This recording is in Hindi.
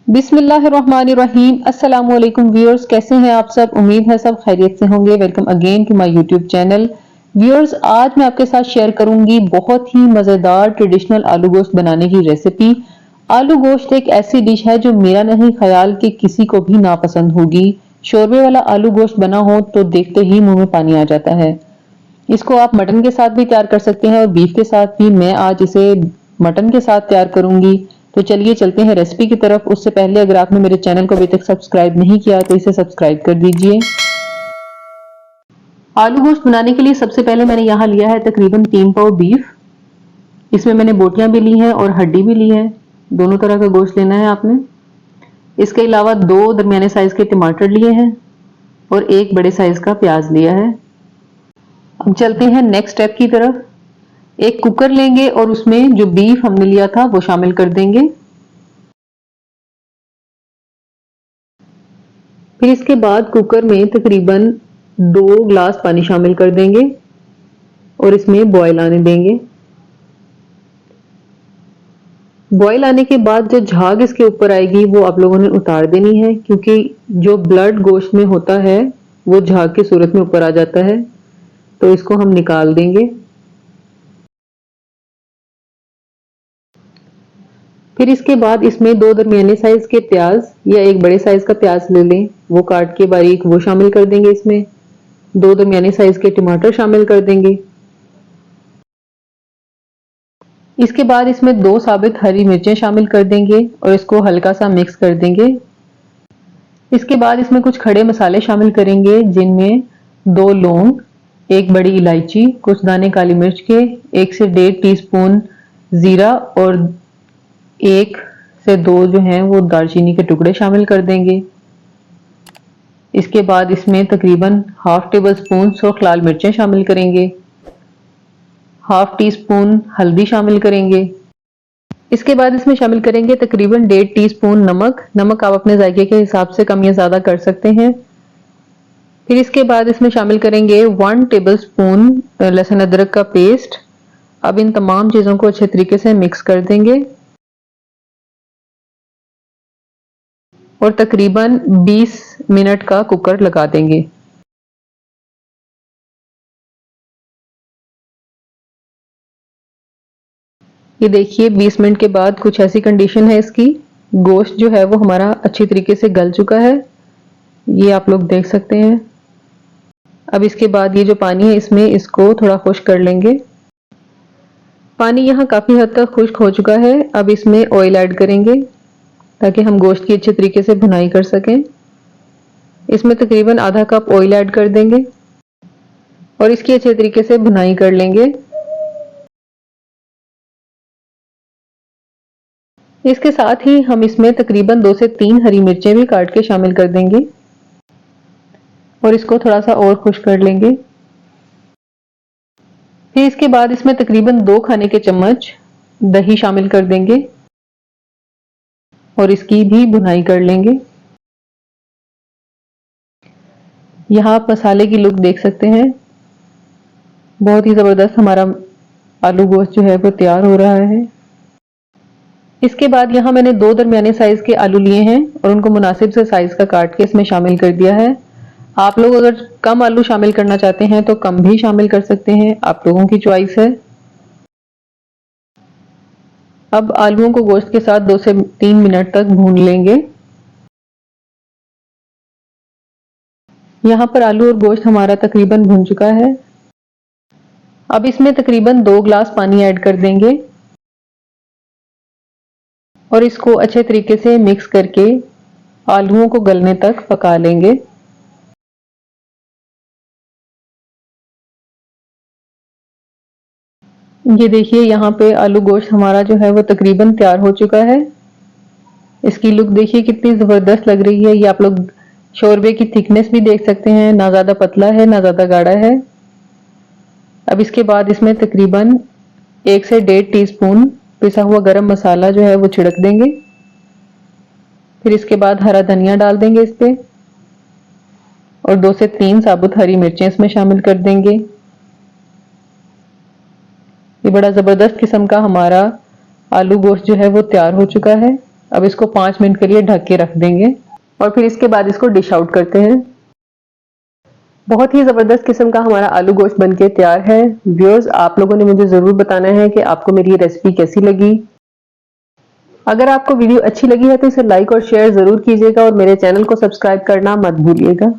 बिस्मिल्लाहिर्रहमानिर्रहीम। अस्सलाम वालेकुम व्यूअर्स, कैसे हैं आप सब? उम्मीद है सब खैरियत से होंगे। Welcome again to my YouTube channel. Viewers, आज मैं आपके साथ शेयर करूंगी बहुत ही मजेदार ट्रेडिशनल आलू गोश्त बनाने की रेसिपी। आलू गोश्त एक ऐसी डिश है जो मेरा नहीं ख्याल कि किसी को भी नापसंद होगी। शोरबे वाला आलू गोश्त बना हो तो देखते ही मुंह में पानी आ जाता है। इसको आप मटन के साथ भी तैयार कर सकते हैं और बीफ के साथ भी। मैं आज इसे मटन के साथ तैयार करूंगी। तो चलिए चलते हैं रेसिपी की तरफ। उससे पहले अगर आपने मेरे चैनल को अभी तक सब्सक्राइब नहीं किया तो इसे सब्सक्राइब कर दीजिए। आलू गोश्त बनाने के लिए सबसे पहले मैंने यहाँ लिया है तकरीबन 3 पाव बीफ। इसमें मैंने बोटियां भी ली हैं और हड्डी भी ली है। दोनों तरह का गोश्त लेना है आपने। इसके अलावा 2 दरमियाने साइज के टमाटर लिए हैं और 1 बड़े साइज का प्याज लिया है। अब चलते हैं नेक्स्ट स्टेप की तरफ। एक कुकर लेंगे और उसमें जो बीफ हमने लिया था वो शामिल कर देंगे। फिर इसके बाद कुकर में तकरीबन 2 ग्लास पानी शामिल कर देंगे और इसमें बॉयल आने देंगे। बॉयल आने के बाद जो झाग इसके ऊपर आएगी वो आप लोगों ने उतार देनी है, क्योंकि जो ब्लड गोश्त में होता है वो झाग की सूरत में ऊपर आ जाता है, तो इसको हम निकाल देंगे। फिर इसके बाद इसमें 2 दरमियाने साइज के प्याज या 1 बड़े साइज का प्याज ले लें, वो काट के बारीक वो शामिल कर देंगे। इसमें 2 दरमियाने साइज के टमाटर शामिल कर देंगे। इसके बाद इसमें 2 साबित हरी मिर्चें शामिल कर देंगे और इसको हल्का सा मिक्स कर देंगे। इसके बाद इसमें कुछ खड़े मसाले शामिल करेंगे, जिनमें 2 लौंग, 1 बड़ी इलायची, कुछ दाने काली मिर्च के, 1 से 1.5 टीस्पून जीरा और 1 से 2 जो हैं वो दालचीनी के टुकड़े शामिल कर देंगे। इसके बाद इसमें तकरीबन हाफ टेबल स्पून सुर्ख लाल मिर्चें शामिल करेंगे। हाफ टी स्पून हल्दी शामिल करेंगे। इसके बाद इसमें शामिल करेंगे तकरीबन 1.5 टीस्पून नमक। नमक आप अपने जायके के हिसाब से कम या ज्यादा कर सकते हैं। फिर इसके बाद इसमें शामिल करेंगे 1 टेबल स्पून लहसुन अदरक का पेस्ट। अब इन तमाम चीजों को अच्छे तरीके से मिक्स कर देंगे और तकरीबन 20 मिनट का कुकर लगा देंगे। ये देखिए 20 मिनट के बाद कुछ ऐसी कंडीशन है इसकी। गोश्त जो है वो हमारा अच्छी तरीके से गल चुका है, ये आप लोग देख सकते हैं। अब इसके बाद ये जो पानी है इसमें इसको थोड़ा खुश्क कर लेंगे। पानी यहाँ काफी हद तक खुश्क हो चुका है। अब इसमें ऑयल ऐड करेंगे ताकि हम गोश्त की अच्छे तरीके से भुनाई कर सकें। इसमें तकरीबन आधा कप ऑयल ऐड कर देंगे और इसकी अच्छे तरीके से भुनाई कर लेंगे। इसके साथ ही हम इसमें तकरीबन 2 से 3 हरी मिर्चें भी काट के शामिल कर देंगे और इसको थोड़ा सा और खुश्क कर लेंगे। फिर इसके बाद इसमें तकरीबन 2 खाने के चम्मच दही शामिल कर देंगे और इसकी भी भुनाई कर लेंगे। यहाँ आप मसाले की लुक देख सकते हैं। बहुत ही जबरदस्त हमारा आलू गोश्त जो है वो तैयार हो रहा है। इसके बाद यहाँ मैंने 2 दरमियाने साइज के आलू लिए हैं और उनको मुनासिब से साइज का काट के इसमें शामिल कर दिया है। आप लोग अगर कम आलू शामिल करना चाहते हैं तो कम भी शामिल कर सकते हैं, आप लोगों की चॉइस है। अब आलूओं को गोश्त के साथ 2 से 3 मिनट तक भून लेंगे। यहाँ पर आलू और गोश्त हमारा तकरीबन भून चुका है। अब इसमें तकरीबन 2 ग्लास पानी ऐड कर देंगे और इसको अच्छे तरीके से मिक्स करके आलूओं को गलने तक पका लेंगे। ये देखिए यहाँ पे आलू गोश्त हमारा जो है वो तकरीबन तैयार हो चुका है। इसकी लुक देखिए कितनी जबरदस्त लग रही है। ये आप लोग शोरबे की थिकनेस भी देख सकते हैं, ना ज्यादा पतला है ना ज्यादा गाढ़ा है। अब इसके बाद इसमें तकरीबन 1 से 1.5 टीस्पून पिसा हुआ गरम मसाला जो है वो छिड़क देंगे। फिर इसके बाद हरा धनिया डाल देंगे इस पे और 2 से 3 साबुत हरी मिर्चें इसमें शामिल कर देंगे। ये बड़ा जबरदस्त किस्म का हमारा आलू गोश्त जो है वो तैयार हो चुका है। अब इसको 5 मिनट के लिए ढक के रख देंगे और फिर इसके बाद इसको डिश आउट करते हैं। बहुत ही ज़बरदस्त किस्म का हमारा आलू गोश्त बनके तैयार है। व्यूअर्स, आप लोगों ने मुझे ज़रूर बताना है कि आपको मेरी ये रेसिपी कैसी लगी। अगर आपको वीडियो अच्छी लगी है तो इसे लाइक और शेयर ज़रूर कीजिएगा और मेरे चैनल को सब्सक्राइब करना मत भूलिएगा।